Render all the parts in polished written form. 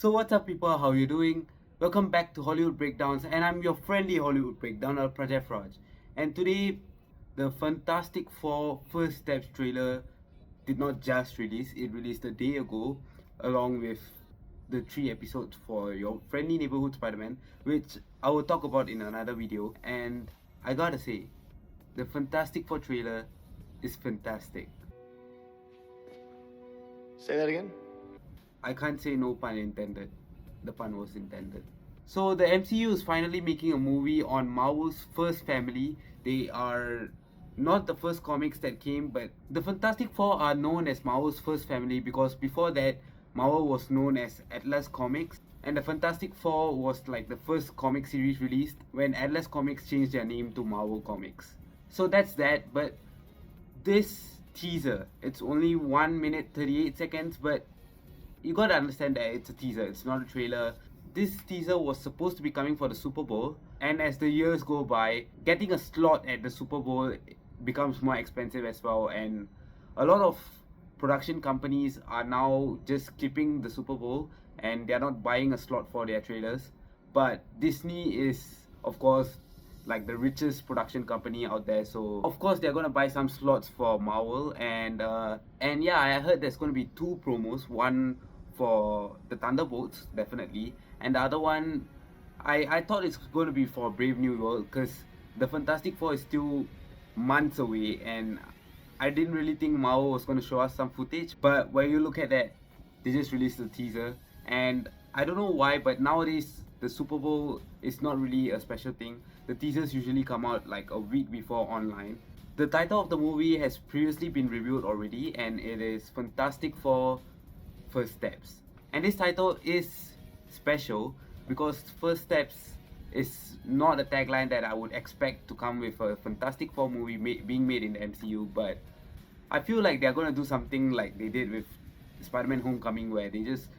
So what's up people, how you doing? Welcome back to Hollywood Breakdowns, and I'm your friendly Hollywood Breakdowner, Prajeth. And today, the Fantastic Four First Steps trailer did not just release, it released a day ago, along with the 3 episodes for your friendly neighborhood Spider-Man, which I will talk about in another video. And I gotta say, the Fantastic Four trailer is fantastic. Say that again? I can't say no pun intended. The pun was intended. So the MCU is finally making a movie on Marvel's first family. They are not the first comics that came, but the Fantastic Four are known as Marvel's first family because before that, Marvel was known as Atlas Comics, and the Fantastic Four was like the first comic series released when Atlas Comics changed their name to Marvel Comics. So that's that, but this teaser, it's only 1 minute 38 seconds, but you gotta understand that it's a teaser, it's not a trailer. This teaser was supposed to be coming for the Super Bowl, and as the years go by, getting a slot at the Super Bowl becomes more expensive as well, and a lot of production companies are now just skipping the Super Bowl and they're not buying a slot for their trailers. But Disney is, of course, like the richest production company out there, so of course they're gonna buy some slots for Marvel. And yeah, I heard there's gonna be 2 promos, one for the Thunderbolts definitely, and the other one I thought it's going to be for Brave New World, because the Fantastic Four is still months away and I didn't really think Marvel was going to show us some footage. But when you look at that, they just released the teaser, and I don't know why, but nowadays the Super Bowl is not really a special thing. The teasers usually come out like a week before online. The title of the movie has previously been revealed already, and it is Fantastic Four First Steps. And this title is special because First Steps is not a tagline that I would expect to come with a Fantastic Four movie being made in the MCU, but I feel like they're gonna do something like they did with Spider-Man Homecoming, where they just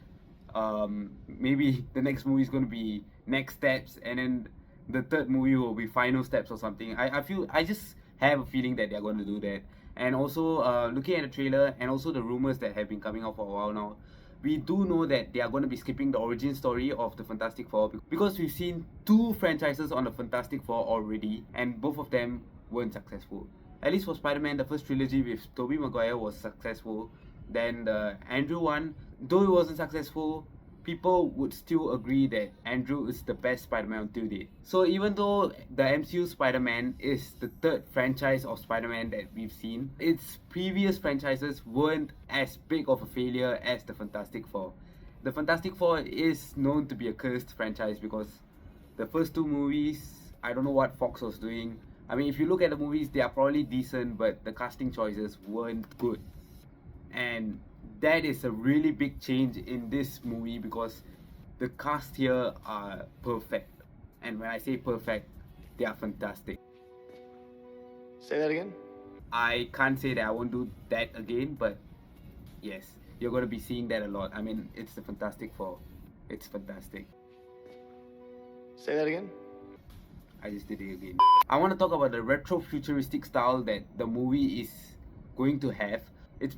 maybe the next movie is gonna be Next Steps, and then the third movie will be Final Steps or something. I just have a feeling that they're going to do that. And also looking at the trailer and also the rumors that have been coming out for a while now, we do know that they are going to be skipping the origin story of the Fantastic Four, because we've seen 2 franchises on the Fantastic Four already, and both of them weren't successful. At least for Spider-Man, the first trilogy with Tobey Maguire was successful. Then the Andrew one, though it wasn't successful, people would still agree that Andrew is the best Spider-Man until date. So even though the MCU Spider-Man is the 3rd franchise of Spider-Man that we've seen, its previous franchises weren't as big of a failure as the Fantastic Four. The Fantastic Four is known to be a cursed franchise because the first 2 movies, I don't know what Fox was doing. I mean, if you look at the movies, they are probably decent, but the casting choices weren't good. And that is a really big change in this movie because the cast here are perfect. And when I say perfect, they are fantastic. Say that again? I can't say that I won't do that again, but yes, you're going to be seeing that a lot. I mean, it's the Fantastic Four. It's fantastic. Say that again? I just did it again. I want to talk about the retro-futuristic style that the movie is going to have. It's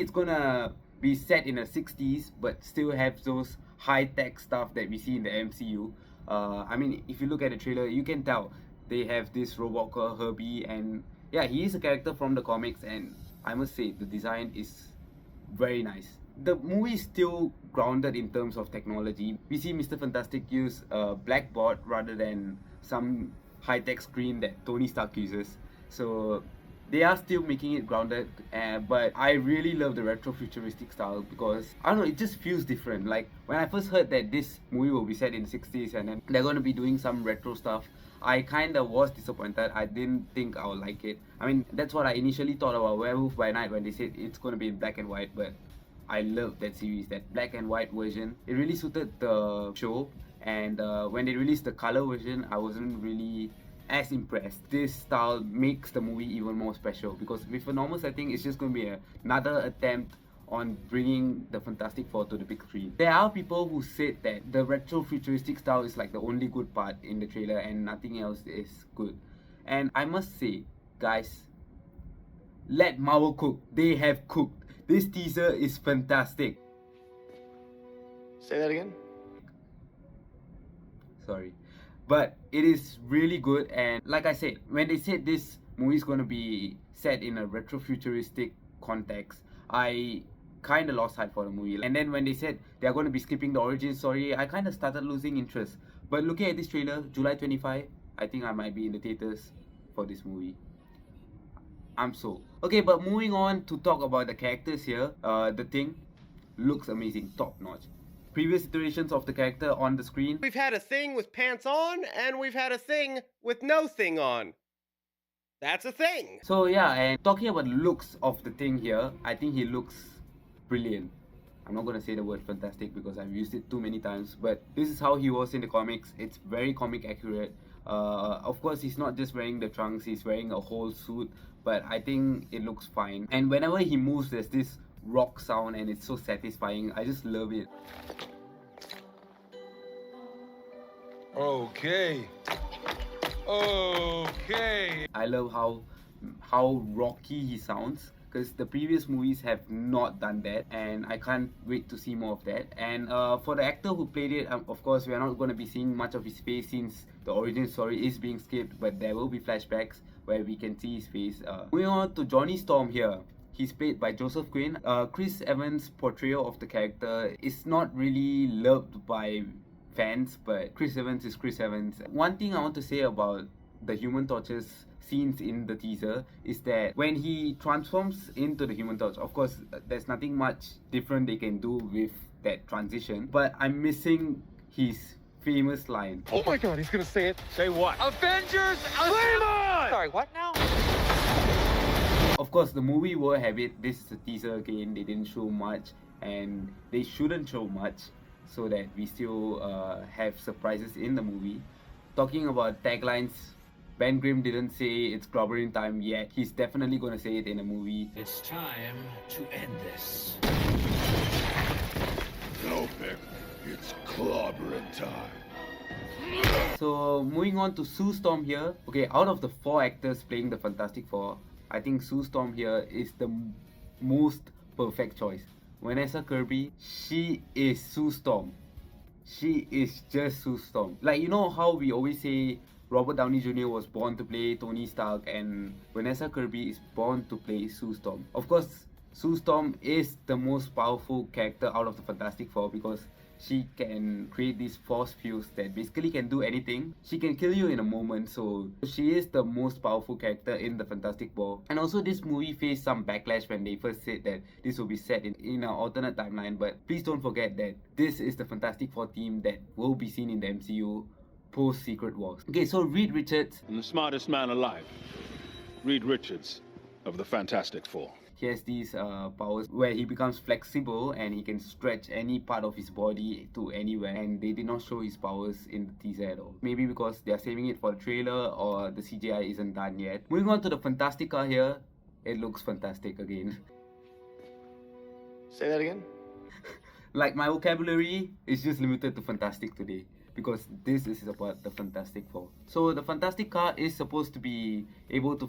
gonna be set in the 60s, but still have those high-tech stuff that we see in the MCU. I mean, if you look at the trailer, you can tell they have this robot called Herbie, and yeah, he is a character from the comics, and I must say the design is very nice. The movie is still grounded in terms of technology. We see Mr. Fantastic use a blackboard rather than some high-tech screen that Tony Stark uses. So they are still making it grounded, but I really love the retro-futuristic style because, I don't know, it just feels different. Like, when I first heard that this movie will be set in the 60s and then they're going to be doing some retro stuff, I kind of was disappointed. I didn't think I would like it. I mean, that's what I initially thought about Werewolf by Night when they said it's going to be in black and white, but I love that series, that black and white version. It really suited the show, and when they released the color version, I wasn't really as impressed. This style makes the movie even more special because with a normal setting, it's just going to be another attempt on bringing the Fantastic Four to the big screen. There are people who said that the retro-futuristic style is like the only good part in the trailer and nothing else is good. And I must say, guys, let Marvel cook. They have cooked. This teaser is fantastic. Say that again? sorry. But it is really good, and like I said, when they said this movie is going to be set in a retro-futuristic context, I kind of lost sight for the movie. And then when they said they are going to be skipping the origin story, I kind of started losing interest. But looking at this trailer, July 25, I think I might be in the theaters for this movie. I'm sold. Okay, but moving on to talk about the characters here, the Thing looks amazing, top notch. Previous iterations of the character on the screen, We've had a Thing with pants on, and we've had a Thing with no thing on. That's a thing. so yeah, and talking about looks of the Thing here, I think he looks brilliant. I'm not gonna say the word fantastic because I've used it too many times, but this is how he was in the comics. It's very comic accurate. Of course, he's not just wearing the trunks, he's wearing a whole suit, but I think it looks fine. And whenever he moves, there's this rock sound and it's so satisfying. I just love it. Okay. Okay. I love how rocky he sounds, because the previous movies have not done that, and I can't wait to see more of that. And for the actor who played it, of course we are not going to be seeing much of his face since the origin story is being skipped, but there will be flashbacks where we can see his face. Moving on to Johnny Storm here. He's played by Joseph Quinn. Chris Evans' portrayal of the character is not really loved by fans, but Chris Evans is Chris Evans. One thing I want to say about the Human Torch's scenes in the teaser is that when he transforms into the Human Torch, of course there's nothing much different they can do with that transition, but I'm missing his famous line. Oh my god, he's gonna say it. Say what? Avengers! Flame on! Sorry, what now? Of course, the movie will have it. This is a teaser again. They didn't show much, and they shouldn't show much, so that we still have surprises in the movie. Talking about taglines, Ben Grimm didn't say it's clobbering time yet. He's definitely gonna say it in a movie. It's time to end this. No, Vic. It's clobbering time. So moving on to Sue Storm here. Okay, out of the 4 actors playing the Fantastic Four, I think Sue Storm here is the most perfect choice. Vanessa Kirby, she is Sue Storm. She is just Sue Storm. Like, you know how we always say Robert Downey Jr. was born to play Tony Stark, and Vanessa Kirby is born to play Sue Storm. Of course, Sue Storm is the most powerful character out of the Fantastic Four because she can create these force fields that basically can do anything. She can kill you in a moment, so she is the most powerful character in the Fantastic Four. And also this movie faced some backlash when they first said that this will be set in an alternate timeline, but please don't forget that this is the Fantastic Four team that will be seen in the MCU post Secret Wars. Okay, so Reed Richards, I'm the smartest man alive. Reed Richards of the Fantastic Four. he has these powers where he becomes flexible and he can stretch any part of his body to anywhere, and they did not show his powers in the teaser at all. Maybe because they are saving it for the trailer or the CGI isn't done yet. Moving on to the FantastiCar here, it looks fantastic again. Say that again? Like, my vocabulary is just limited to fantastic today, because this is about the Fantastic Four. So the FantastiCar is supposed to be able to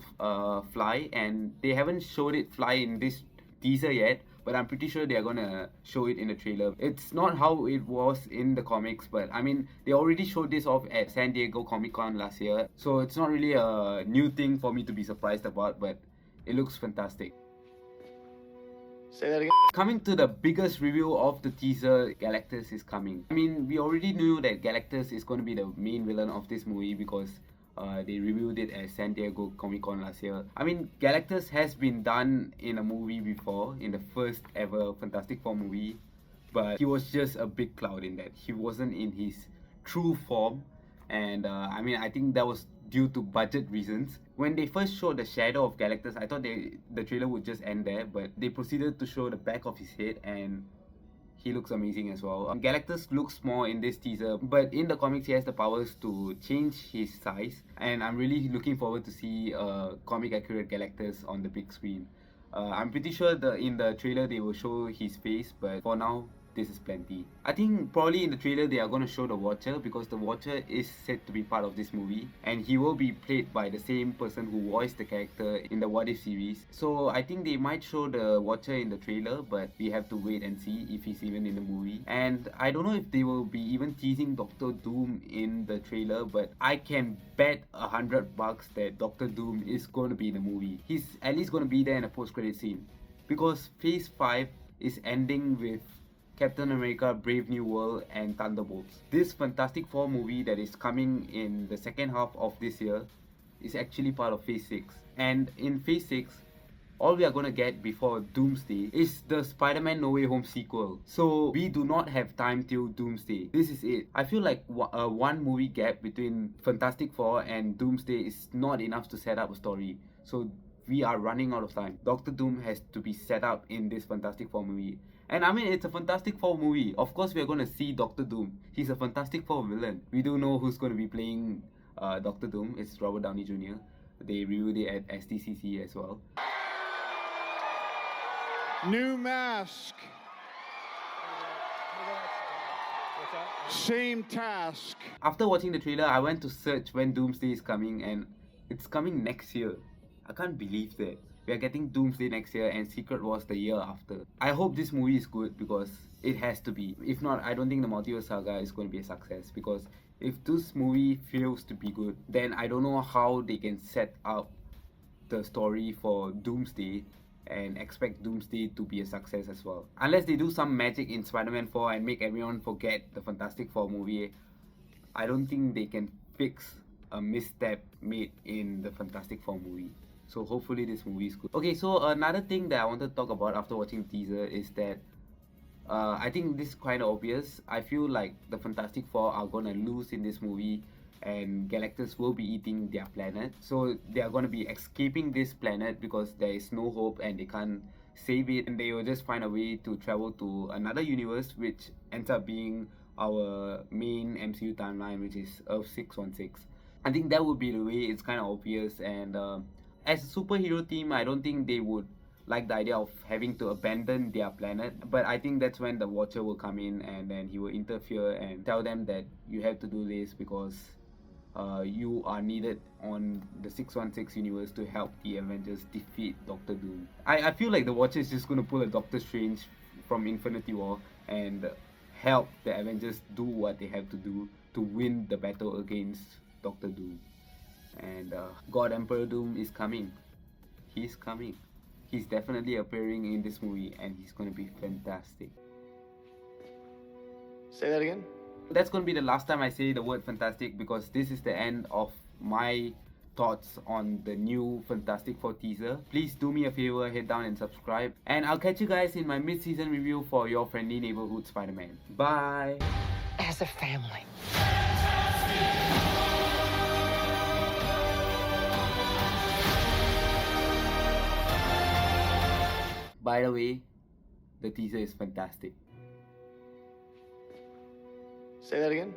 fly, and they haven't showed it fly in this teaser yet, but I'm pretty sure they're gonna show it in the trailer. It's not how it was in the comics, but I mean, they already showed this off at San Diego Comic-Con last year, so it's not really a new thing for me to be surprised about, but it looks fantastic. Say that again? Coming to the biggest review of the teaser, Galactus is coming. I mean, we already knew that Galactus is going to be the main villain of this movie because they reviewed it at San Diego Comic-Con last year. I mean, Galactus has been done in a movie before, in the first ever Fantastic Four movie, but he was just a big cloud in that. He wasn't in his true form, and I mean, I think that was due to budget reasons. When they first showed the shadow of Galactus, I thought the trailer would just end there, but they proceeded to show the back of his head, and he looks amazing as well. Galactus looks small in this teaser, but in the comics he has the powers to change his size, and I'm really looking forward to see comic accurate Galactus on the big screen. I'm pretty sure in the trailer they will show his face, but for now this is plenty. I think probably in the trailer they are going to show the Watcher, because the Watcher is said to be part of this movie, and he will be played by the same person who voiced the character in the What If series. So I think they might show the Watcher in the trailer, but we have to wait and see if he's even in the movie. And I don't know if they will be even teasing Doctor Doom in the trailer, but I can bet $100 that Doctor Doom is going to be in the movie. He's at least going to be there in a post-credit scene, because Phase 5 is ending with Captain America Brave New World and Thunderbolts. This Fantastic Four movie that is coming in the second half of this year is actually part of Phase 6. And in Phase 6, all we are going to get before Doomsday is the Spider-Man No Way Home sequel. So we do not have time till Doomsday. This is it. I feel like a one movie gap between Fantastic Four and Doomsday is not enough to set up a story. So we are running out of time. Doctor Doom has to be set up in this Fantastic Four movie. And I mean, it's a Fantastic Four movie. Of course, we are going to see Doctor Doom. He's a Fantastic Four villain. We do know who's going to be playing Doctor Doom. It's Robert Downey Jr. They reviewed it at SDCC as well. New mask. Same task. After watching the trailer, I went to search when Doomsday is coming, and it's coming next year. I can't believe that. We are getting Doomsday next year and Secret Wars the year after. I hope this movie is good, because it has to be. If not, I don't think the Multiverse Saga is going to be a success, because if this movie fails to be good, then I don't know how they can set up the story for Doomsday and expect Doomsday to be a success as well. Unless they do some magic in Spider-Man 4 and make everyone forget the Fantastic Four movie, I don't think they can fix a misstep made in the Fantastic Four movie. So hopefully this movie is good. Okay, so another thing that I want to talk about after watching the teaser is that I think this is quite obvious. I feel like the Fantastic Four are gonna lose in this movie, and Galactus will be eating their planet. So they are gonna be escaping this planet because there is no hope and they can't save it, and they will just find a way to travel to another universe, which ends up being our main MCU timeline, which is Earth 616. I think that would be the way. It's kind of obvious, and as a superhero team, I don't think they would like the idea of having to abandon their planet. But I think that's when the Watcher will come in, and then he will interfere and tell them that you have to do this because you are needed on the 616 universe to help the Avengers defeat Doctor Doom. I feel like the Watcher is just going to pull a Doctor Strange from Infinity War and help the Avengers do what they have to do to win the battle against Doctor Doom. And God Emperor Doom is coming. He's coming. He's definitely appearing in this movie, and he's going to be fantastic. Say that again? That's going to be the last time I say the word fantastic, because this is the end of my thoughts on the new Fantastic Four teaser. Please do me a favor, head down and subscribe. And I'll catch you guys in my mid-season review for your friendly neighborhood Spider-Man. Bye! As a family. By the way, the teaser is fantastic. Say that again?